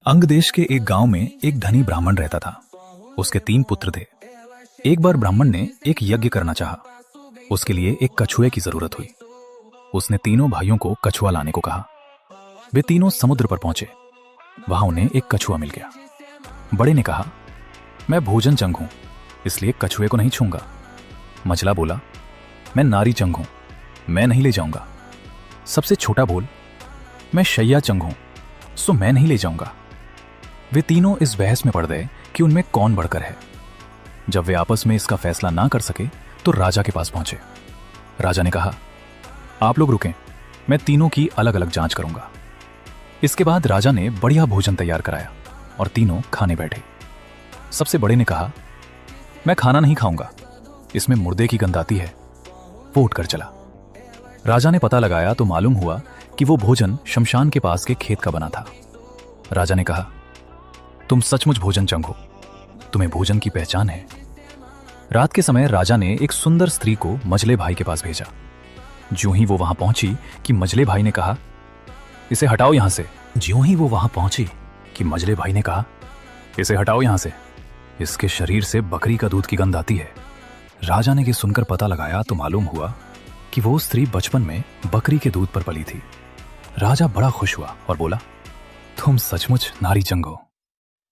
अंग देश के एक गांव में एक धनी ब्राह्मण रहता था। उसके 3 पुत्र थे। एक बार ब्राह्मण ने एक यज्ञ करना चाहा। उसके लिए एक कछुए की जरूरत हुई। उसने तीनों भाइयों को कछुआ लाने को कहा। वे तीनों समुद्र पर पहुंचे। वहां उन्हें एक कछुआ मिल गया। बड़े ने कहा, मैं भोजन चंग हूं, इसलिए कछुए को नहीं छूंगा। मझला बोला, मैं नारी चंग हूं, मैं नहीं ले जाऊंगा। सबसे छोटा बोल, मैं शैया चंग हूं, सो मैं नहीं ले जाऊंगा। वे तीनों इस बहस में पड़ गए कि उनमें कौन बढ़कर है। जब वे आपस में इसका फैसला ना कर सके तो राजा के पास पहुंचे। राजा ने कहा, आप लोग रुकें, मैं तीनों की अलग अलग जांच करूंगा। इसके बाद राजा ने बढ़िया भोजन तैयार कराया और तीनों खाने बैठे। सबसे बड़े ने कहा, मैं खाना नहीं खाऊंगा, इसमें मुर्दे की गंध आती है। वो उठकर चला। राजा ने पता लगाया तो मालूम हुआ कि वो भोजन शमशान के पास के खेत का बना था। राजा ने कहा, तुम सचमुच भोजन चंग हो, तुम्हें भोजन की पहचान है। रात के समय राजा ने एक सुंदर स्त्री को मझले भाई के पास भेजा। ज्यों ही वो वहां पहुंची कि मझले भाई ने कहा, इसे हटाओ यहां से। ज्यों ही वो वहां पहुंची कि मझले भाई ने कहा, इसे हटाओ यहां से, इसके शरीर से बकरी का दूध की गंध आती है। राजा ने ये सुनकर पता लगाया तो मालूम हुआ कि वो स्त्री बचपन में बकरी के दूध पर पली थी। राजा बड़ा खुश हुआ और बोला, तुम सचमुच नारी चंग हो।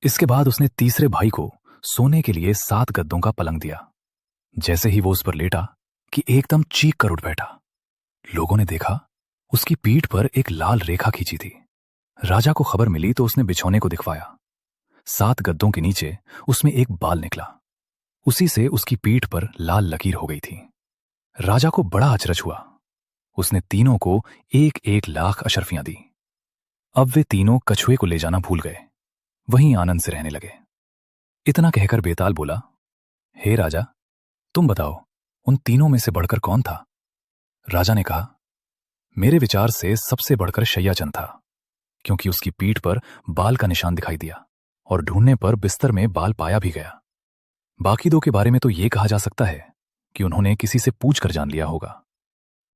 इसके बाद उसने तीसरे भाई को सोने के लिए 7 गद्दों का पलंग दिया। जैसे ही वो उस पर लेटा कि एकदम चीख कर उठ बैठा। लोगों ने देखा उसकी पीठ पर एक लाल रेखा खींची थी। राजा को खबर मिली तो उसने बिछौने को दिखवाया। 7 गद्दों के नीचे उसमें एक बाल निकला। उसी से उसकी पीठ पर लाल लकीर हो गई थी। राजा को बड़ा अचरज हुआ। उसने तीनों को 1-1 लाख अशर्फियां दी। अब वे तीनों कछुए को ले जाना भूल गए, वहीं आनंद से रहने लगे। इतना कहकर बेताल बोला, हे राजा, तुम बताओ उन तीनों में से बढ़कर कौन था? राजा ने कहा, मेरे विचार से सबसे बढ़कर शैयाचंद था, क्योंकि उसकी पीठ पर बाल का निशान दिखाई दिया और ढूंढने पर बिस्तर में बाल पाया भी गया। बाकी 2 के बारे में तो ये कहा जा सकता है कि उन्होंने किसी से पूछ कर जान लिया होगा।